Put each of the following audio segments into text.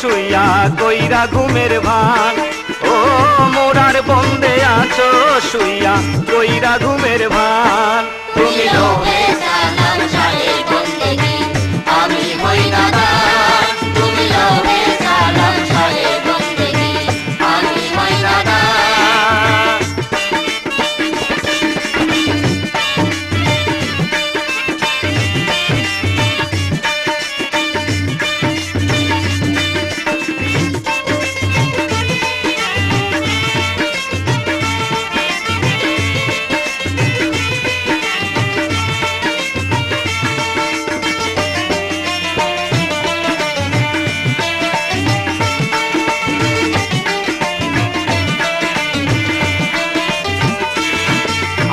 শুইয়া কইরা ঘুমের ভান। ও মোরার বন্দে আছো শুইয়া কইরা ঘুমের ভান। তুমি লোভে সালাম শাহে বন্দেগি আমি হই নাদান। তুমি লোভে সালাম শাহে বন্দেগি আমি হই নাদান।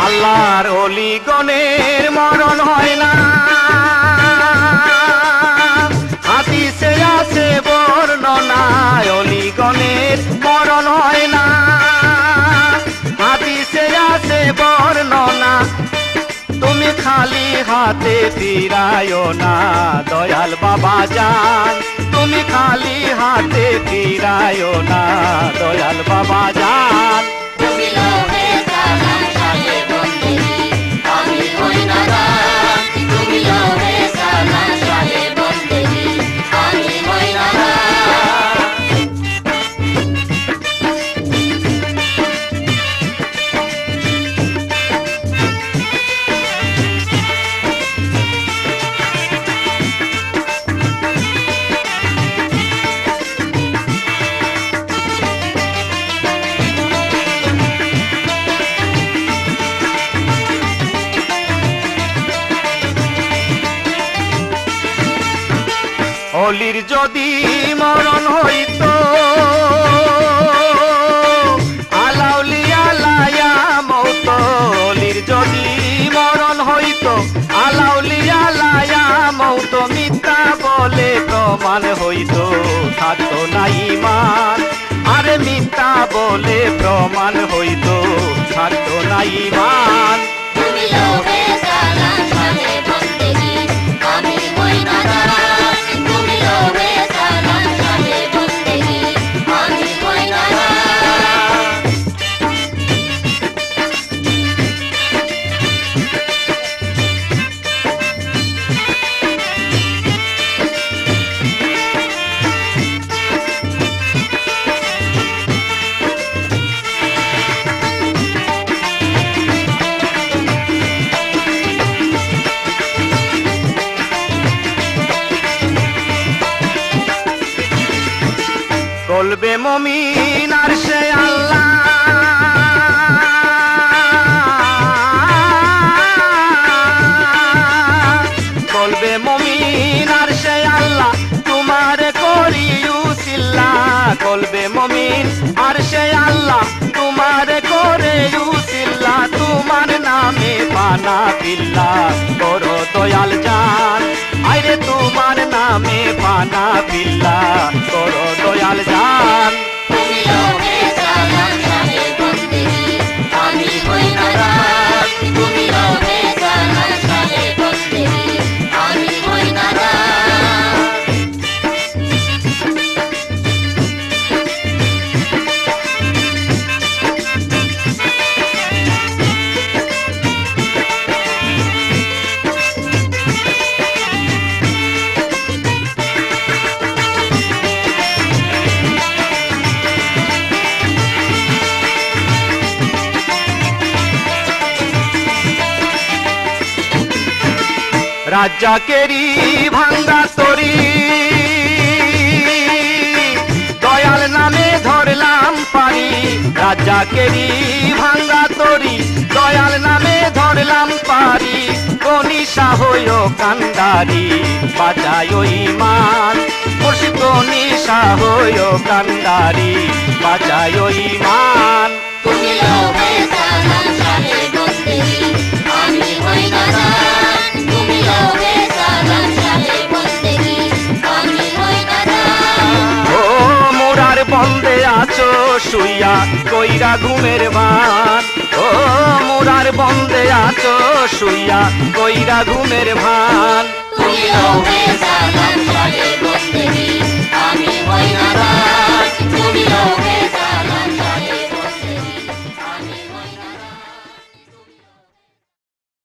আল্লাহর ওলি গণের মরণ হয় না, হাদিসে আছে বর্ণনা। ওলি গণের মরণ হয় না, হাদিসে আছে বর্ণনা। তুমি খালি হাতে ফিরায়ো না দয়াল বাবা জান। তুমি খালি হাতে ফিরায়ো না দয়াল বাবা জান। তুমি লোভে সালাম শাহে বন্দেগি আমি হই নাদান। তুমি লোভে সালাম শাহে বন্দেগি আমি হই নাদান। অলির যদি মরণ হইতো আলাউলিয়া লায়া মৌত। অলির যদি মরণ হইতো আলাউলিয়া লায়া মৌত। মিথ্যা বলে প্রমাণ হইতো থাকতো না ঈমান। আরে মিথ্যা বলে প্রমাণ হইতো থাকতো না ঈমান। তুমি লোভে সালাম শাহে বন্দেগি আমি হই নাদান। তুমি লোভে সালাম শাহে বন্দেগি আমি হই নাদান। বলবে মুমিন আর সে আল্লাহ, বলবে মুমিন আর সে আল্লাহ তোমার করিউ সিল্লা। বলবে মুমিন আর সে আল্লাহ তোমার করিউ সিল্লা। তোমার নামে পানা পিল্লা করো দয়াল জান। আরে তোমার নামে পানা পিল্লা করো দয়াল জান। তুমি লোভে সালাম শাহে বন্দেগি আমি হই নাদান। তুমি লোভে সালাম শাহে বন্দেগি আমি হই নাদান। রাজ্জাকেরই ভাঙ্গা তরি দয়াল নামে ধরলাম পারি। রাজ্জাকেরই ভাঙ্গা তরি দয়াল নামে ধরলাম পারি। কনিশা হইও কান্দারি বাঁচায় ঈমান। মুর্শিদ কনিশা হইও কান্দারি বাঁচায় ঈমান। তুমি লোভে সালাম শাহে বন্দেগি আমি হই নাদান। তুমি লোভে সালাম শাহে বন্দেগি আমি হই নাদান। ও মোরার বন্দে আছো শুইয়া কইরা ঘুমের ভান। ও মোরার বন্দে আছো শুইয়া কইরা ঘুমের ভান। তুমি লোভে সালাম